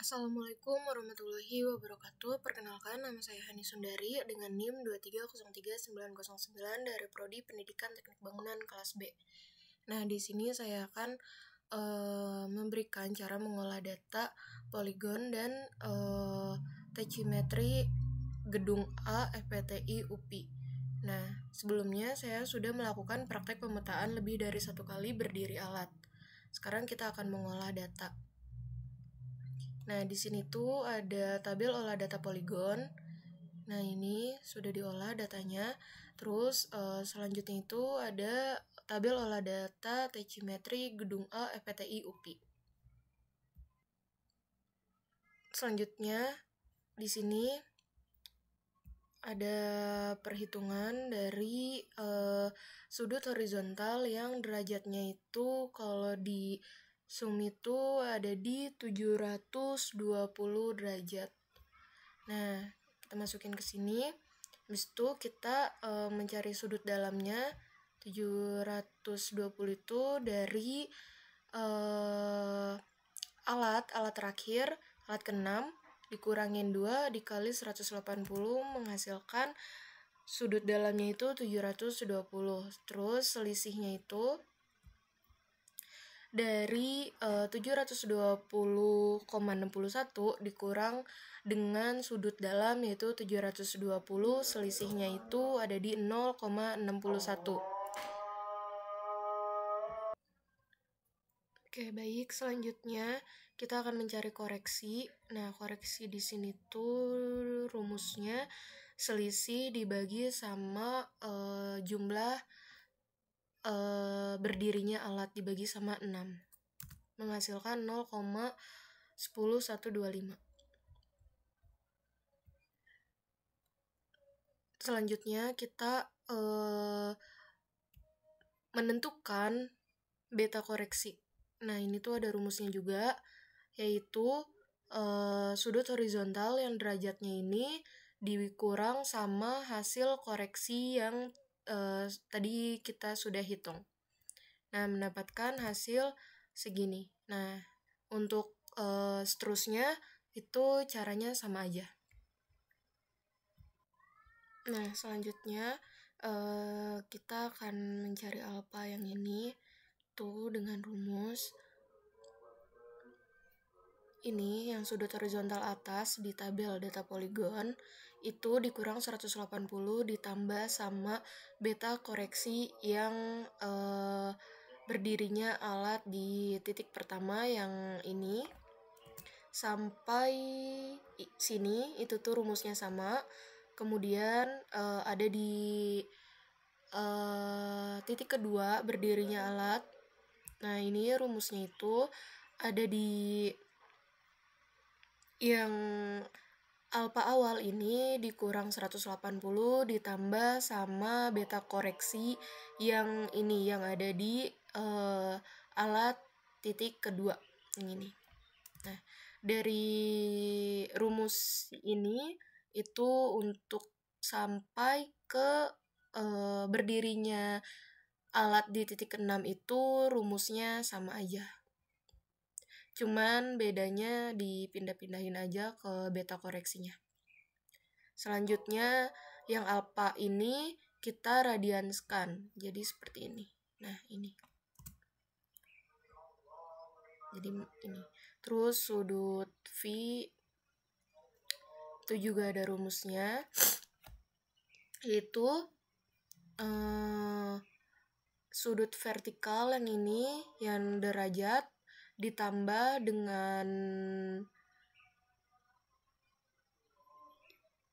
Assalamualaikum warahmatullahi wabarakatuh. Perkenalkan, nama saya Hani Sundari dengan NIM 2303909 dari Prodi Pendidikan Teknik Bangunan kelas B. Nah, di sini saya akan memberikan cara mengolah data poligon dan tachymetry gedung A FPTI UPI. Nah, sebelumnya saya sudah melakukan praktek pemetaan lebih dari 1 kali berdiri alat. Sekarang kita akan mengolah data. Nah, di sini tuh ada tabel olah data poligon. Nah, ini sudah diolah datanya. Terus selanjutnya itu ada tabel olah data tachymetry gedung A FPTI UPI. Selanjutnya di sini ada perhitungan dari sudut horizontal yang derajatnya itu kalau di sum itu ada di 720 derajat. Nah, kita masukin ke sini. Habis itu kita mencari sudut dalamnya 720 itu dari alat terakhir, alat ke-6 dikurangin 2 dikali 180 menghasilkan sudut dalamnya itu 720. Terus selisihnya itu dari 720,61 dikurang dengan sudut dalam yaitu 720, selisihnya itu ada di 0,61. Oke, baik. Selanjutnya kita akan mencari koreksi. Nah, koreksi di sini tuh rumusnya selisih dibagi sama jumlah berdirinya alat dibagi sama 6 menghasilkan 0,10125. Selanjutnya kita menentukan beta koreksi. Nah, ini tuh ada rumusnya juga, yaitu sudut horizontal yang derajatnya ini dikurang sama hasil koreksi yang tadi kita sudah hitung. Nah, mendapatkan hasil segini. Nah, untuk seterusnya itu caranya sama aja. Nah, selanjutnya kita akan mencari alfa yang ini tuh dengan rumus ini yang sudut horizontal atas di tabel data poligon itu dikurang 180 ditambah sama beta koreksi yang berdirinya alat di titik pertama yang ini sampai sini itu tuh rumusnya sama. Kemudian ada di titik kedua berdirinya alat. Nah, ini rumusnya itu ada di yang alfa awal ini dikurang 180 ditambah sama beta koreksi yang ini yang ada di alat titik kedua yang ini. Nah, dari rumus ini itu untuk sampai ke berdirinya alat di titik ke-6 itu rumusnya sama aja. Cuman bedanya dipindah-pindahin aja ke beta koreksinya. Selanjutnya yang alfa ini kita radianskan. Jadi seperti ini. Nah, ini. Jadi ini. Terus sudut V itu juga ada rumusnya. Yaitu sudut vertikal yang ini yang derajat ditambah dengan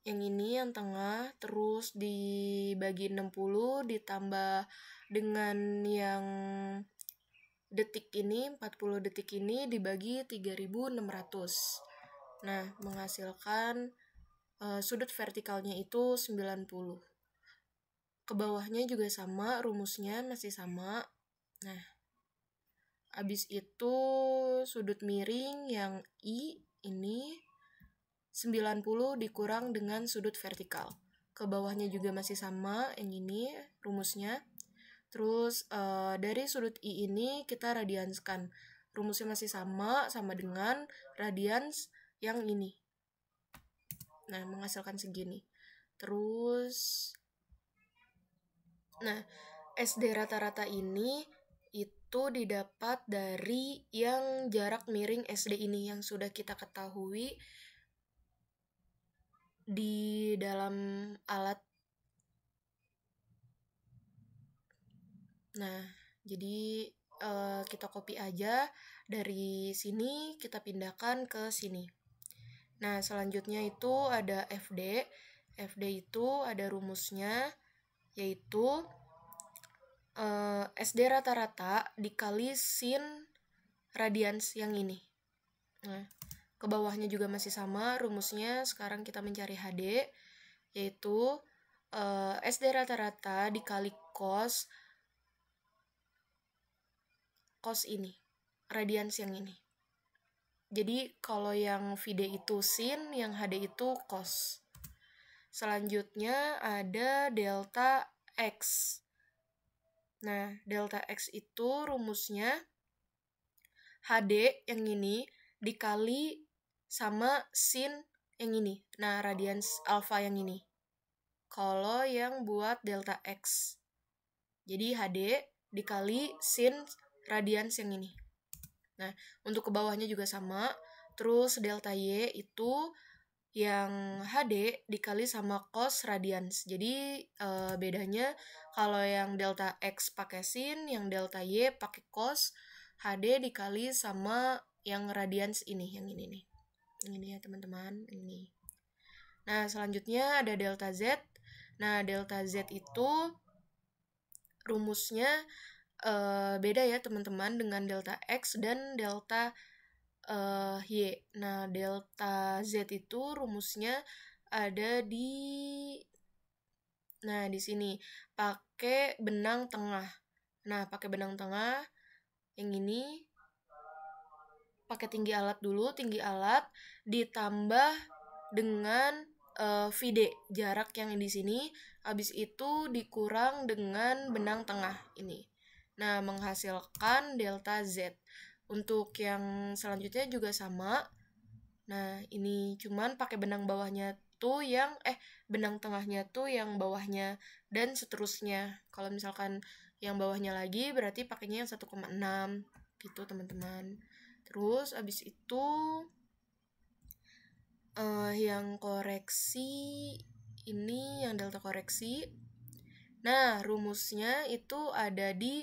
yang ini yang tengah terus dibagi 60 ditambah dengan yang detik ini 40 detik ini dibagi 3600. Nah, menghasilkan sudut vertikalnya itu 90. Ke bawahnya juga sama, rumusnya masih sama. Nah, habis itu sudut miring yang I ini 90 dikurang dengan sudut vertikal. Ke bawahnya juga masih sama, yang ini rumusnya. Terus dari sudut I ini kita radianskan. Rumusnya masih sama dengan radians yang ini. Nah, menghasilkan segini. Terus, nah, SD rata-rata ini itu didapat dari yang jarak miring SD ini yang sudah kita ketahui di dalam alat. Nah, jadi kita copy aja dari sini, kita pindahkan ke sini. Nah, selanjutnya itu ada FD. FD itu ada rumusnya, yaitu SD rata-rata dikali sin radians yang ini. Nah, ke bawahnya juga masih sama rumusnya. Sekarang kita mencari HD, yaitu SD rata-rata dikali cos ini, radians yang ini. Jadi kalau yang VD itu sin, yang HD itu cos. Selanjutnya ada delta X. Nah, delta X itu rumusnya HD yang ini dikali sama sin yang ini. Nah, radians alfa yang ini. Kalau yang buat delta X. Jadi HD dikali sin radians yang ini. Nah, untuk ke bawahnya juga sama. Terus delta Y itu yang HD dikali sama cos radians. Jadi bedanya kalau yang delta X pakai sin, yang delta Y pakai cos, HD dikali sama yang radians ini, yang ini nih. Yang ini ya teman-teman, ini. Nah, selanjutnya ada delta Z. Nah, delta Z itu rumusnya beda ya teman-teman dengan delta X dan delta Y. Nah, delta Z itu rumusnya ada di sini pakai benang tengah. Nah, pakai benang tengah yang ini pakai tinggi alat dulu, tinggi alat ditambah dengan VD, jarak yang di sini, habis itu dikurang dengan benang tengah ini. Nah, menghasilkan delta Z. Untuk yang selanjutnya juga sama. Nah, ini cuman pakai benang bawahnya tuh yang benang tengahnya tuh yang bawahnya dan seterusnya. Kalau misalkan yang bawahnya lagi berarti pakainya yang 1,6 gitu, teman-teman. Terus abis itu yang koreksi ini, yang delta koreksi. Nah, rumusnya itu ada di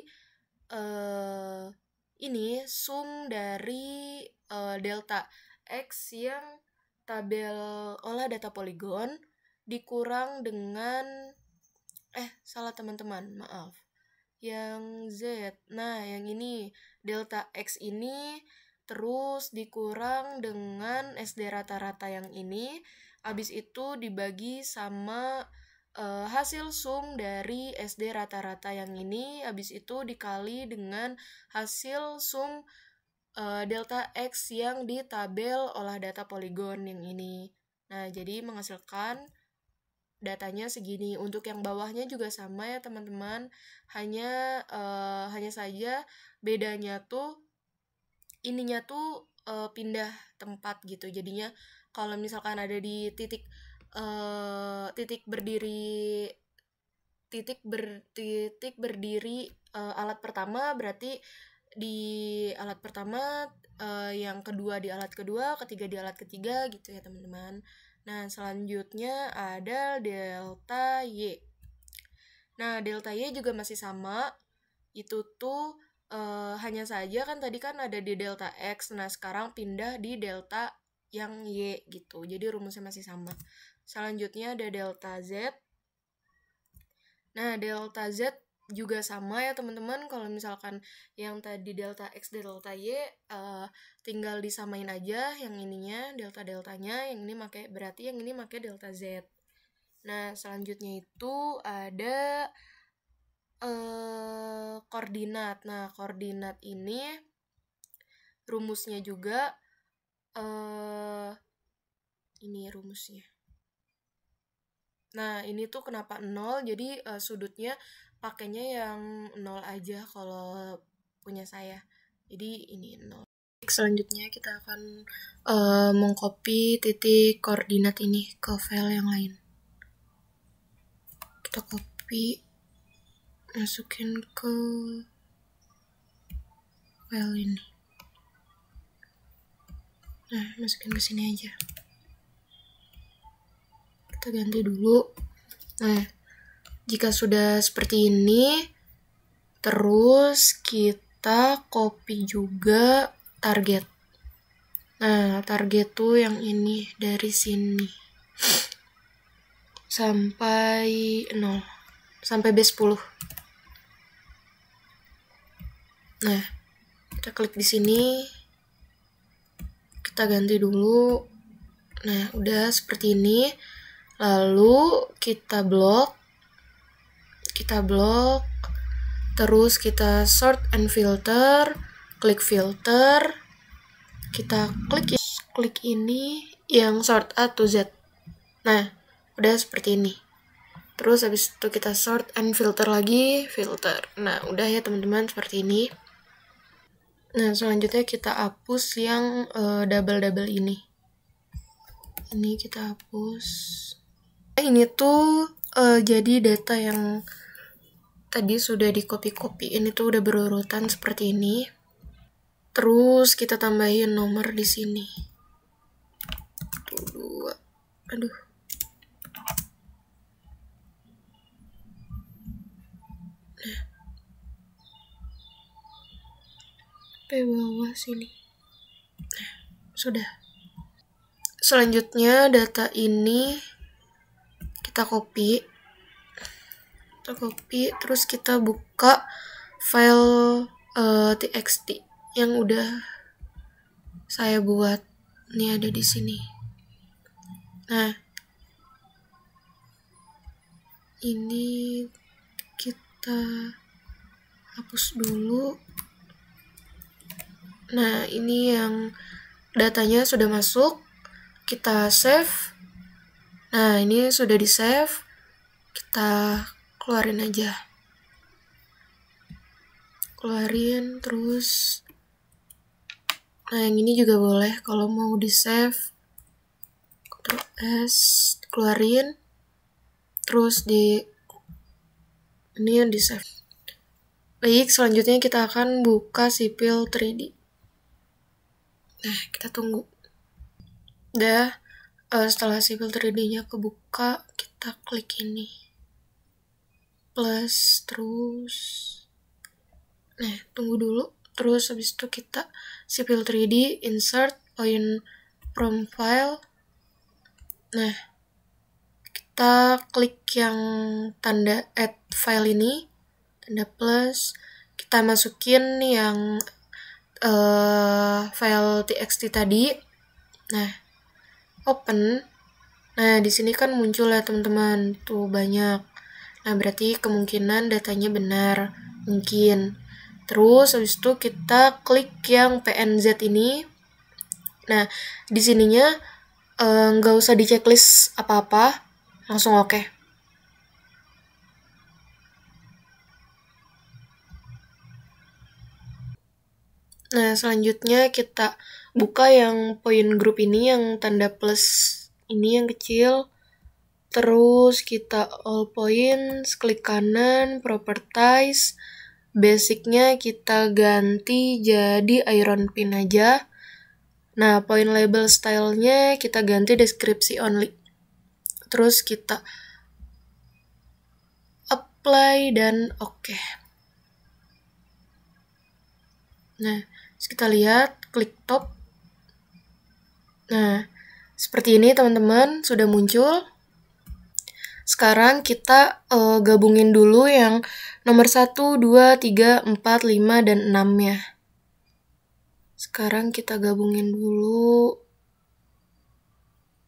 ini sum dari delta X yang tabel olah data poligon dikurang dengan salah teman-teman, maaf. Yang Z. Nah, yang ini delta X ini terus dikurang dengan SD rata-rata yang ini, habis itu dibagi sama hasil sum dari SD rata-rata yang ini, habis itu dikali dengan hasil sum delta X yang di tabel olah data poligon yang ini. Nah, jadi menghasilkan datanya segini. Untuk yang bawahnya juga sama ya teman-teman, hanya saja bedanya tuh ininya tuh pindah tempat gitu. Jadinya kalau misalkan ada di titik berdiri alat pertama, berarti di alat pertama, yang kedua di alat kedua, ketiga di alat ketiga gitu ya teman-teman. Nah, selanjutnya ada delta Y. Nah, delta Y juga masih sama. Itu tuh hanya saja kan tadi kan ada di delta X. Nah, sekarang pindah di delta yang Y gitu. Jadi rumusnya masih sama. Selanjutnya ada delta Z. Nah, delta Z juga sama ya teman-teman. Kalau misalkan yang tadi delta X, delta Y, tinggal disamain aja yang ininya, delta-deltanya, yang ini berarti yang ini pakai delta Z. Nah, selanjutnya itu ada koordinat. Nah, koordinat ini rumusnya juga ini rumusnya. Nah, ini tuh kenapa 0? Jadi sudutnya pakainya yang 0 aja kalau punya saya. Jadi ini 0. Baik, selanjutnya kita akan mengcopy titik koordinat ini ke file yang lain. Kita copy, masukin ke file ini. Nah, masukin ke sini aja. Kita ganti dulu. Nah, jika sudah seperti ini, terus kita copy juga target. Nah, target tuh yang ini, dari sini sampai 0, sampai B10. Nah, kita klik di sini, kita ganti dulu. Nah, udah seperti ini. Lalu kita blok, terus kita sort and filter, klik filter, kita klik ini yang sort A to Z. Nah, udah seperti ini. Terus habis itu kita sort and filter lagi, filter. Nah, udah ya teman-teman, seperti ini. Nah, selanjutnya kita hapus yang double-double ini. Ini kita hapus. Ini tuh jadi data yang tadi sudah di copy-copy. Ini tuh udah berurutan seperti ini. Terus kita tambahin nomor di sini. 2. Aduh. Nah. Sampai bawah sini. Nah, sudah. Selanjutnya data ini kita copy, terus kita buka file txt yang udah saya buat. Ini ada di sini. Nah, ini kita hapus dulu. Nah, ini yang datanya sudah masuk. Kita save. Nah, ini sudah di save. Kita keluarin aja. Keluarin, terus nah yang ini juga boleh kalau mau di save. Ctrl S, keluarin, terus ini yang di save. Baik, selanjutnya kita akan buka sipil 3D. Nah, kita tunggu. Udah, setelah sipil 3D-nya kebuka, kita klik ini. Plus, terus nah, tunggu dulu. Terus habis itu kita sipil 3D, insert, point from file. Nah, kita klik yang tanda add file ini, tanda plus. Kita masukin yang file txt tadi. Nah, open. Nah, di sini kan muncul ya teman-teman, tuh banyak. Nah, berarti kemungkinan datanya benar, mungkin. Terus habis itu kita klik yang PNZ ini. Nah, di sininya nggak usah di checklist apa-apa, langsung oke. Nah, selanjutnya kita buka yang point group ini, yang tanda plus ini yang kecil. Terus kita all points, klik kanan, properties. Basicnya kita ganti jadi iron pin aja. Nah, point label stylenya kita ganti deskripsi only. Terus kita apply dan oke. Nah, kita lihat, klik top. Nah, seperti ini teman-teman, sudah muncul. Sekarang kita gabungin dulu yang nomor 1, 2, 3, 4, 5, dan 6-nya. Sekarang kita gabungin dulu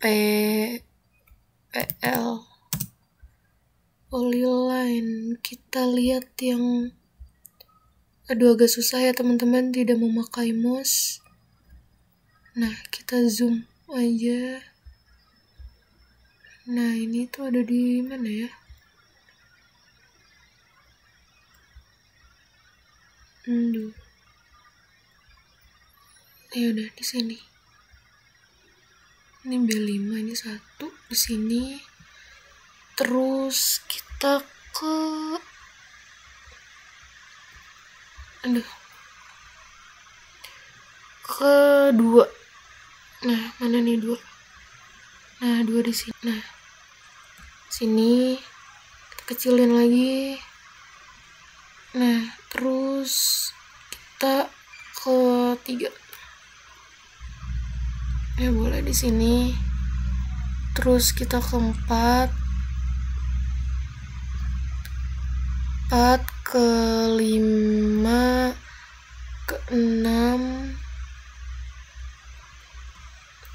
PL polyline. Kita lihat yang agak susah ya teman-teman, tidak memakai mouse. Nah, kita zoom aja. Nah, ini tuh ada di mana ya? Ya udah di sini. Ini B5, ini 1 di sini. Terus kita ke ke 2. Nah, mana nih 2? Nah, 2 di sini. Nah, sini kita kecilin lagi. Nah, terus kita ke 3. Ya boleh di sini. Terus kita ke 4 ke 5 ke 6.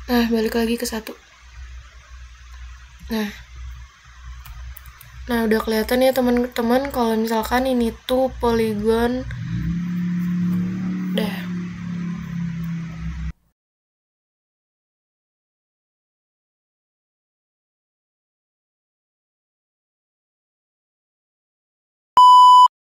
Nah, balik lagi ke 1. Nah, udah kelihatan ya teman-teman kalau misalkan ini tuh poligon. Dah.